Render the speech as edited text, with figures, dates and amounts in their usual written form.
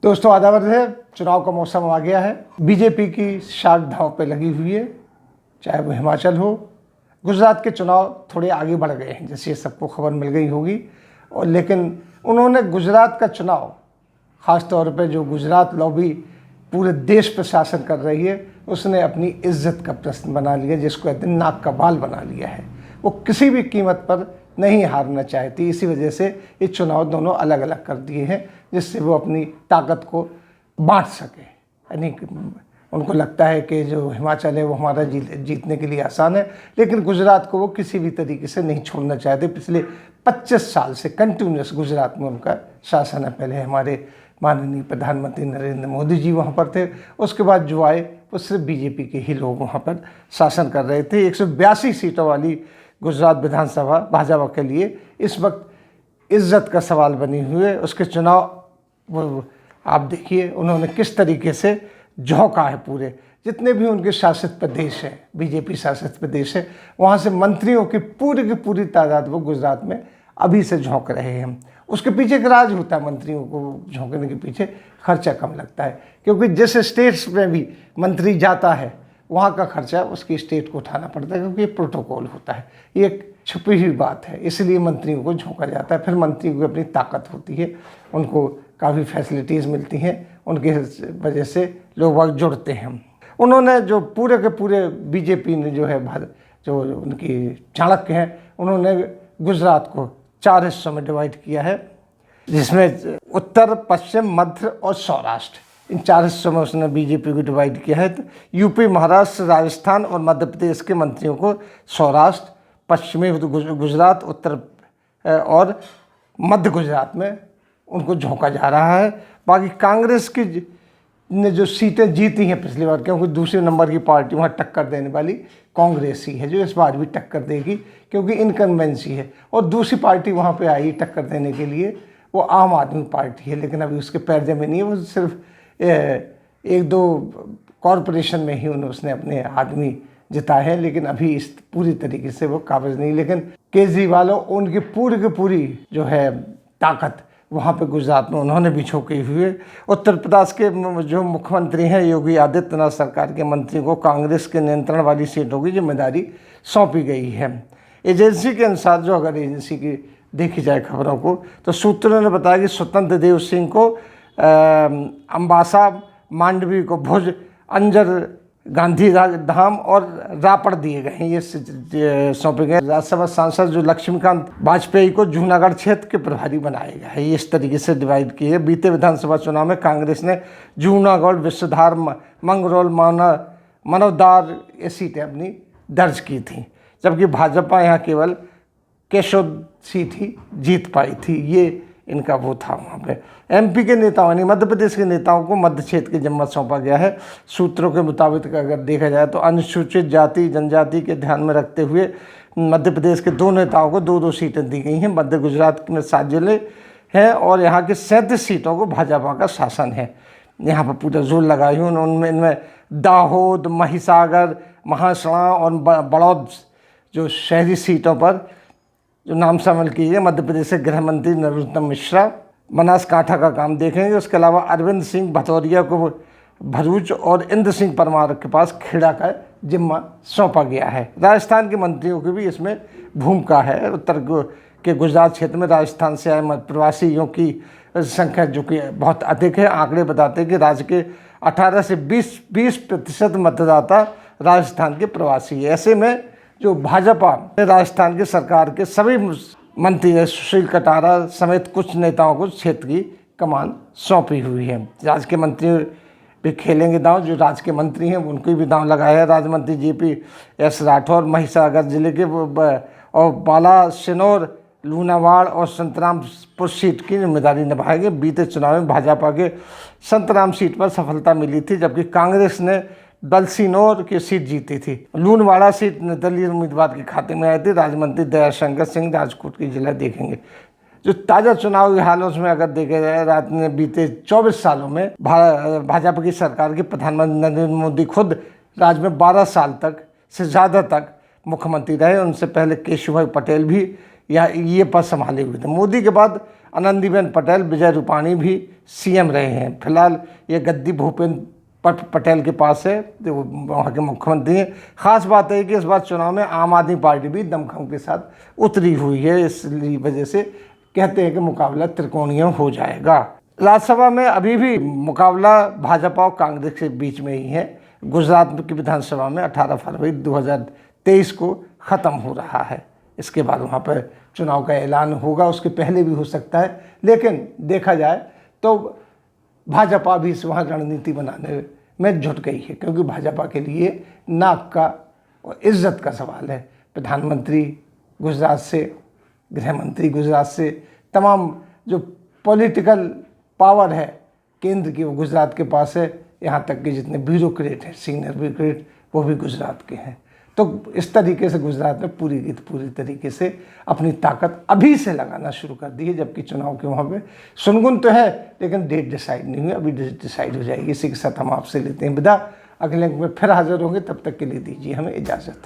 दोस्तों आदावर है, चुनाव का मौसम आ गया है। बीजेपी की शाख दांव पे लगी हुई है, चाहे वो हिमाचल हो। गुजरात के चुनाव थोड़े आगे बढ़ गए हैं, जैसे सबको खबर मिल गई होगी। और लेकिन उन्होंने गुजरात का चुनाव, ख़ास तौर पे जो गुजरात लॉबी पूरे देश पर शासन कर रही है, उसने अपनी इज्जत का प्रश्न बना लिया, जिसको कहते हैं नाक का बाल बना लिया है। वो किसी भी कीमत पर नहीं हारना चाहती। इसी वजह से ये चुनाव दोनों अलग अलग कर दिए हैं, जिससे वो अपनी ताकत को बांट सके। यानी उनको लगता है कि जो हिमाचल है वो हमारा जीतने के लिए आसान है, लेकिन गुजरात को वो किसी भी तरीके से नहीं छोड़ना चाहते। पिछले 25 साल से कंटिन्यूस गुजरात में उनका शासन है। पहले हमारे माननीय प्रधानमंत्री नरेंद्र मोदी जी वहाँ पर थे, उसके बाद जो आए वो सिर्फ बीजेपी के ही लोग वहाँ पर शासन कर रहे थे। 182 सीटों वाली गुजरात विधानसभा भाजपा के लिए इस वक्त इज्जत का सवाल बनी हुई है। उसके चुनाव आप देखिए उन्होंने किस तरीके से झोंका है। पूरे जितने भी उनके शासित प्रदेश हैं, बीजेपी शासित प्रदेश है, वहाँ से मंत्रियों की पूरी तादाद वो गुजरात में अभी से झोंक रहे हैं। उसके पीछे एक राज होता है, मंत्रियों को झोंकने के पीछे खर्चा कम लगता है, क्योंकि जिस स्टेट्स में भी मंत्री जाता है वहाँ का खर्चा उसकी स्टेट को उठाना पड़ता है, क्योंकि ये प्रोटोकॉल होता है, ये एक छुपी हुई बात है। इसलिए मंत्रियों को झोंका जाता है। फिर मंत्रियों की अपनी ताकत होती है, उनको काफ़ी फैसिलिटीज़ मिलती हैं, उनके वजह से लोग वक्त जुड़ते हैं। उन्होंने जो पूरे के पूरे बीजेपी ने जो है जो उनकी चाणक्य हैं, उन्होंने गुजरात को 4 हिस्सों में डिवाइड किया है, जिसमें उत्तर, पश्चिम, मध्य और सौराष्ट्र, इन 4 हिस्सों में उसने बीजेपी को डिवाइड किया है। तो यूपी, महाराष्ट्र, राजस्थान और मध्य प्रदेश के मंत्रियों को सौराष्ट्र, पश्चिमी गुजरात, उत्तर और मध्य गुजरात में उनको झोंका जा रहा है। बाकी कांग्रेस की ने जो सीटें जीती हैं पिछली बार, क्योंकि दूसरे नंबर की पार्टी वहाँ टक्कर देने वाली कांग्रेस ही है, जो इस बार भी टक्कर देगी, क्योंकि इनकम्बेंसी है। और दूसरी पार्टी वहाँ पे आई टक्कर देने के लिए, वो आम आदमी पार्टी है, लेकिन अभी उसके पैर जमे नहीं है। वो सिर्फ 1-2 कॉरपोरेशन में ही उसने अपने आदमी जिताए हैं, लेकिन अभी इस पूरी तरीके से वो काबिज नहीं। लेकिन केजरीवाल उनकी पूरी की पूरी जो है ताकत वहाँ पे गुजरात में उन्होंने भी झोंकी हुई है। उत्तर प्रदेश के जो मुख्यमंत्री हैं योगी आदित्यनाथ सरकार के मंत्रियों को कांग्रेस के नियंत्रण वाली सीटों की जिम्मेदारी सौंपी गई है। एजेंसी के अनुसार, जो अगर एजेंसी की देखी जाए खबरों को, तो सूत्रों ने बताया कि स्वतंत्र देव सिंह को अम्बासा, मांडवी को भुज, अंजर गांधी धाम और रापड़ दिए गए हैं, ये सौंपे गए। राज्यसभा सांसद जो लक्ष्मीकांत वाजपेयी को जूनागढ़ क्षेत्र के प्रभारी बनाया गया है, ये इस तरीके से डिवाइड किए। बीते विधानसभा चुनाव में कांग्रेस ने जूनागढ़, विश्वधार, मंगरौल, मनोदार ये सीटें अपनी दर्ज की थी, जबकि भाजपा यहाँ केवल केशोद सीट ही जीत पाई थी। ये इनका वो था वहाँ पे। एमपी के नेताओं यानी मध्य प्रदेश के नेताओं को मध्य क्षेत्र की जिम्मत सौंपा गया है। सूत्रों के मुताबिक अगर देखा जाए तो अनुसूचित जाति जनजाति के ध्यान में रखते हुए मध्य प्रदेश के 2 नेताओं को 2-2 सीटें दी गई हैं। मध्य गुजरात में 7 जिले हैं और यहाँ के 37 सीटों को भाजपा का शासन है। यहाँ पर पूरा जोर लगाई हुई उनमें, इनमें दाहोद, महिसागर, महासड़ा और बड़ौद जो शहरी सीटों पर जो नाम शामिल किए गए। मध्य प्रदेश के गृह मंत्री नरोत्तम मिश्रा बनासकांठा का काम देखेंगे। उसके अलावा अरविंद सिंह भदौरिया को भरूच और इंद्र सिंह परमार के पास खेड़ा का जिम्मा सौंपा गया है। राजस्थान के मंत्रियों की भी इसमें भूमिका है। उत्तर के गुजरात क्षेत्र में राजस्थान से आए प्रवासियों की संख्या जो कि बहुत अधिक है। आंकड़े बताते हैं कि राज्य के 18 से 20% मतदाता राजस्थान के प्रवासी है। ऐसे में जो भाजपा राजस्थान की सरकार के सभी मंत्री सुशील कटारा समेत कुछ नेताओं को क्षेत्र की कमान सौंपी हुई है। राज्य के मंत्री भी खेलेंगे दांव, जो राज्य के मंत्री हैं उनको भी दांव लगाया है। राज्य मंत्री JPS राठौर महिसागर जिले के और बालासिनोर, लूनावाड़ और संतरामपुर सीट की जिम्मेदारी निभाएंगे। बीते चुनाव में भाजपा के संतराम सीट पर सफलता मिली थी, जबकि कांग्रेस ने बलसीनोर की सीट जीती थी। लूनवाड़ा सीट निर्दलीय उम्मीदवार के खाते में आई थी। राज्य मंत्री दयाशंकर सिंह राजकोट की जिला देखेंगे। जो ताज़ा चुनावी हालों में अगर देखा जाए, राज्य ने बीते 24 सालों में भाजपा की सरकार के प्रधानमंत्री नरेंद्र मोदी खुद राज्य में 12 साल तक से ज़्यादा तक मुख्यमंत्री रहे। उनसे पहले केशुभाई पटेल भी ये पद संभाले हुए थे। मोदी के बाद आनंदीबेन पटेल, विजय रूपाणी भी सीएम रहे हैं। फिलहाल ये गद्दी भूपेंद्र पटेल के पास है, जो वहाँ के मुख्यमंत्री हैं। खास बात है कि इस बार चुनाव में आम आदमी पार्टी भी दमखम के साथ उतरी हुई है, इसलिए वजह से कहते हैं कि मुकाबला त्रिकोणीय हो जाएगा। राज्यसभा में अभी भी मुकाबला भाजपा और कांग्रेस के बीच में ही है। गुजरात की विधानसभा में 18 फरवरी 2023 को ख़त्म हो रहा है। इसके बाद वहाँ पर चुनाव का ऐलान होगा, उसके पहले भी हो सकता है, लेकिन देखा जाए तो भाजपा भी इस वहाँ रणनीति बनाने में जुट गई है, क्योंकि भाजपा के लिए नाक का और इज्जत का सवाल है। प्रधानमंत्री गुजरात से, गृह मंत्री गुजरात से, तमाम जो पॉलिटिकल पावर है केंद्र की वो गुजरात के पास है। यहाँ तक कि जितने ब्यूरोक्रेट हैं, सीनियर ब्यूरोक्रेट, वो भी गुजरात के हैं। तो इस तरीके से गुजरात ने पूरी तरीके से अपनी ताकत अभी से लगाना शुरू कर दी है, जबकि चुनाव के वहाँ पे सुनगुन तो है, लेकिन डेट डिसाइड नहीं हुई, अभी डिसाइड हो जाएगी। इसी के साथ हम आपसे लेते हैं विदा। अगले अंक में फिर हाजिर होंगे, तब तक के लिए दीजिए हमें इजाज़त।